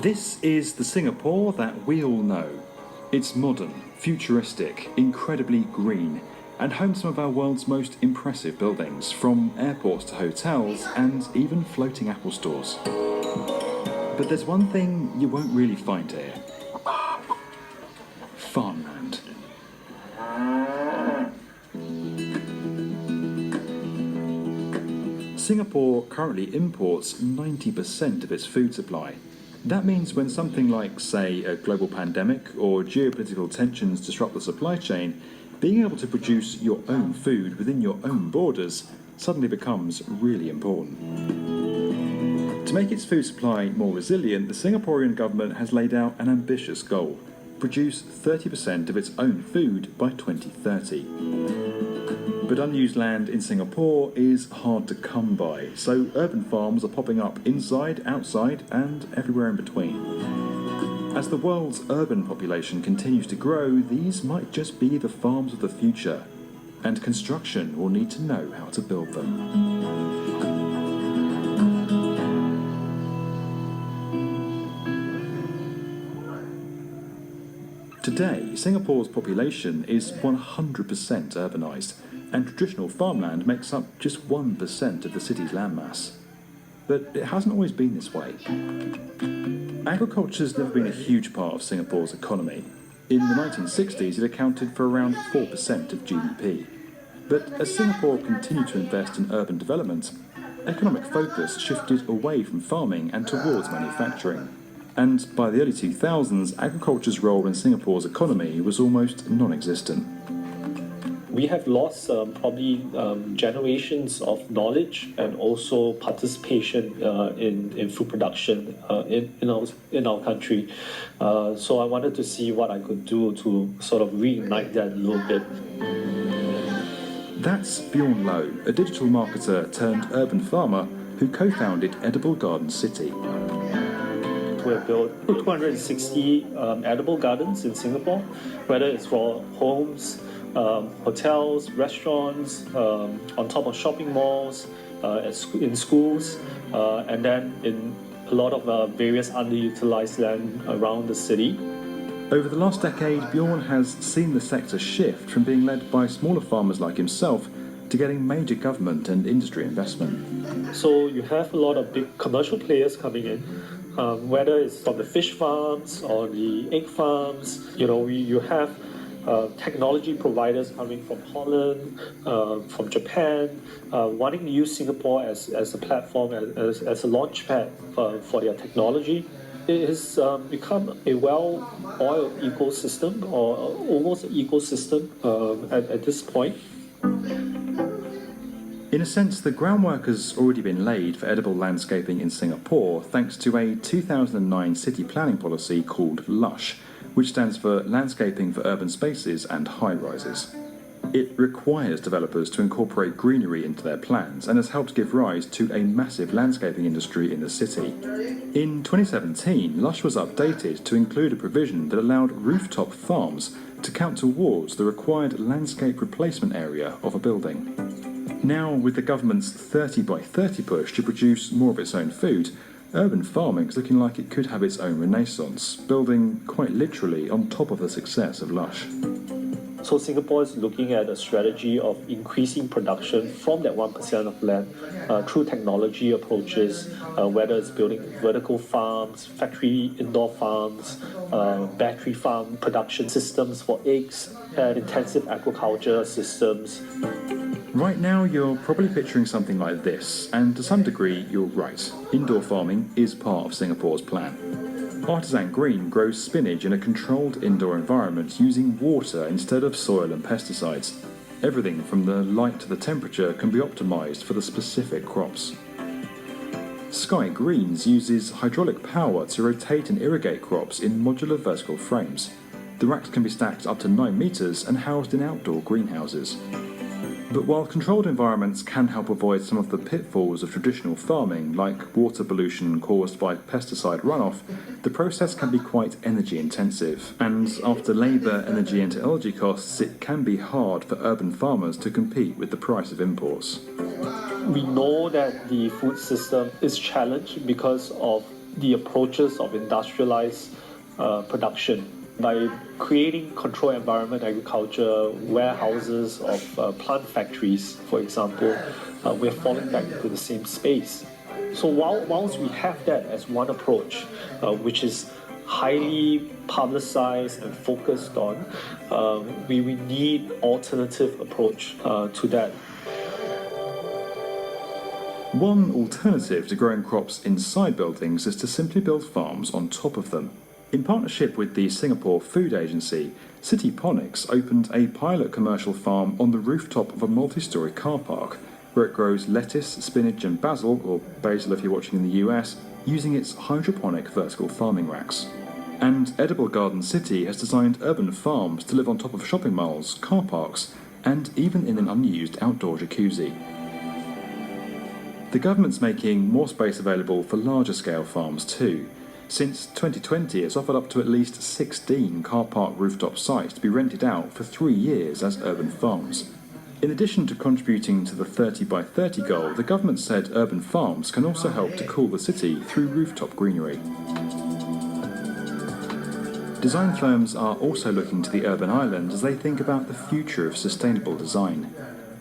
This is the Singapore that we all know. It's modern, futuristic, incredibly green, and home to some of our world's most impressive buildings, from airports to hotels and even floating Apple stores. But there's one thing you won't really find here. Farmland. Singapore currently imports 90% of its food supply. That means when something like, say, a global pandemic or geopolitical tensions disrupt the supply chain, being able to produce your own food within your own borders suddenly becomes really important. To make its food supply more resilient, the Singaporean government has laid out an ambitious goal: produce 30% of its own food by 2030. But unused land in Singapore is hard to come by, so urban farms are popping up inside, outside, and everywhere in between. As the world's urban population continues to grow, these might just be the farms of the future, and construction will need to know how to build them. Today, Singapore's population is 100% urbanised, and traditional farmland makes up just 1% of the city's landmass. But it hasn't always been this way. Agriculture's never been a huge part of Singapore's economy. In the 1960s, it accounted for around 4% of GDP. But as Singapore continued to invest in urban development, economic focus shifted away from farming and towards manufacturing. And by the early 2000s, agriculture's role in Singapore's economy was almost non-existent. We have lost probably generations of knowledge and also participation in food production in our country. So I wanted to see what I could do to sort of reignite that a little bit. That's Bjorn Loh, a digital marketer turned urban farmer who co-founded Edible Garden City. We have built 260 edible gardens in Singapore, whether it's for homes, hotels, restaurants, on top of shopping malls, in schools, and then in a lot of various underutilized land around the city. Over the last decade, Bjorn has seen the sector shift from being led by smaller farmers like himself to getting major government and industry investment. So you have a lot of big commercial players coming in, whether it's from the fish farms or the egg farms. You have technology providers coming from Holland, from Japan, wanting to use Singapore as a platform, as a launch pad for their technology. It has become a well-oiled ecosystem, or almost an ecosystem at this point. In a sense, the groundwork has already been laid for edible landscaping in Singapore thanks to a 2009 city planning policy called LUSH, which stands for Landscaping for Urban Spaces and High-Rises. It requires developers to incorporate greenery into their plans and has helped give rise to a massive landscaping industry in the city. In 2017, LUSH was updated to include a provision that allowed rooftop farms to count towards the required landscape replacement area of a building. Now, with the government's 30 by 30 push to produce more of its own food, urban farming is looking like it could have its own renaissance, building quite literally on top of the success of LUSH. So Singapore is looking at a strategy of increasing production from that 1% of land through technology approaches, whether it's building vertical farms, factory indoor farms, battery farm production systems for eggs, and intensive agriculture systems. Right now, you're probably picturing something like this, and to some degree, you're right. Indoor farming is part of Singapore's plan. Artisan Green grows spinach in a controlled indoor environment using water instead of soil and pesticides. Everything from the light to the temperature can be optimised for the specific crops. Sky Greens uses hydraulic power to rotate and irrigate crops in modular vertical frames. The racks can be stacked up to 9 metres and housed in outdoor greenhouses. But while controlled environments can help avoid some of the pitfalls of traditional farming, like water pollution caused by pesticide runoff, the process can be quite energy intensive, and after labour, energy and technology costs, it can be hard for urban farmers to compete with the price of imports. We know that the food system is challenged because of the approaches of industrialized production. By creating controlled environment agriculture, warehouses of plant factories, for example, we're falling back into the same space. So whilst we have that as one approach, which is highly publicized and focused on, we need alternative approach to that. One alternative to growing crops inside buildings is to simply build farms on top of them. In partnership with the Singapore Food Agency, Citiponics opened a pilot commercial farm on the rooftop of a multi-storey car park, where it grows lettuce, spinach and basil, or basil if you're watching in the US, using its hydroponic vertical farming racks. And Edible Garden City has designed urban farms to live on top of shopping malls, car parks, and even in an unused outdoor jacuzzi. The government's making more space available for larger scale farms too. Since 2020, it's offered up to at least 16 car park rooftop sites to be rented out for 3 years as urban farms. In addition to contributing to the 30 by 30 goal, the government said urban farms can also help to cool the city through rooftop greenery. Design firms are also looking to the urban island as they think about the future of sustainable design.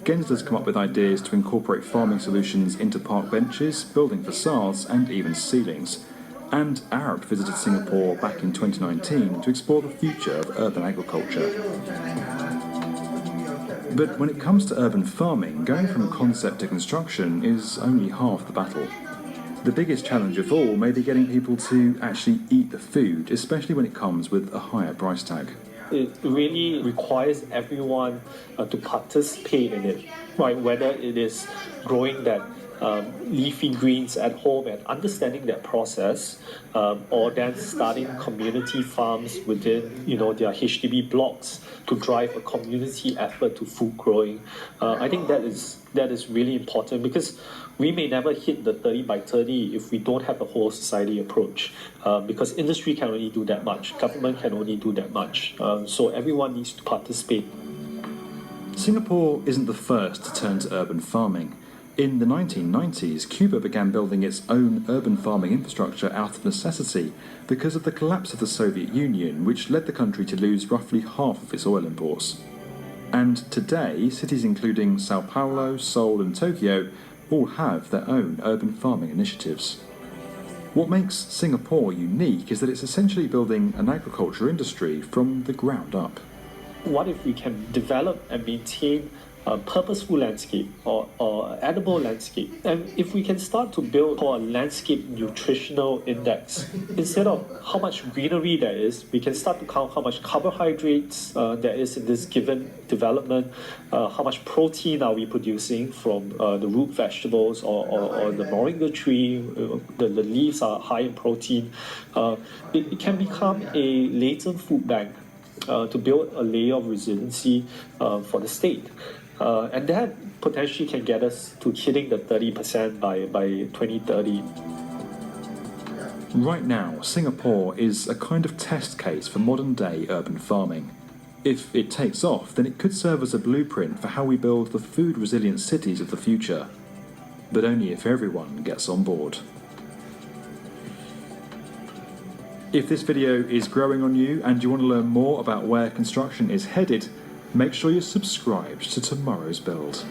Gensler's come up with ideas to incorporate farming solutions into park benches, building facades and even ceilings. And Arup visited Singapore back in 2019 to explore the future of urban agriculture. But when it comes to urban farming, going from concept to construction is only half the battle. The biggest challenge of all may be getting people to actually eat the food, especially when it comes with a higher price tag. It really requires everyone to participate in it, right? Whether it is growing that leafy greens at home and understanding that process, or then starting community farms within, their HDB blocks to drive a community effort to food growing. I think that is really important because we may never hit the 30 by 30 if we don't have a whole society approach, because industry can only do that much, government can only do that much, so everyone needs to participate. Singapore isn't the first to turn to urban farming. In the 1990s, Cuba began building its own urban farming infrastructure out of necessity because of the collapse of the Soviet Union, which led the country to lose roughly half of its oil imports. And today, cities including Sao Paulo, Seoul and Tokyo all have their own urban farming initiatives. What makes Singapore unique is that it's essentially building an agriculture industry from the ground up. What if we can develop and maintain a purposeful landscape or edible landscape? And if we can start to build a landscape nutritional index, instead of how much greenery there is, we can start to count how much carbohydrates there is in this given development, how much protein are we producing from the root vegetables or the moringa tree, the leaves are high in protein. It can become a latent food bank to build a layer of resiliency for the state. And that potentially can get us to hitting the 30% by 2030. Right now, Singapore is a kind of test case for modern-day urban farming. If it takes off, then it could serve as a blueprint for how we build the food-resilient cities of the future. But only if everyone gets on board. If this video is growing on you and you want to learn more about where construction is headed, make sure you're subscribed to Tomorrow's Build.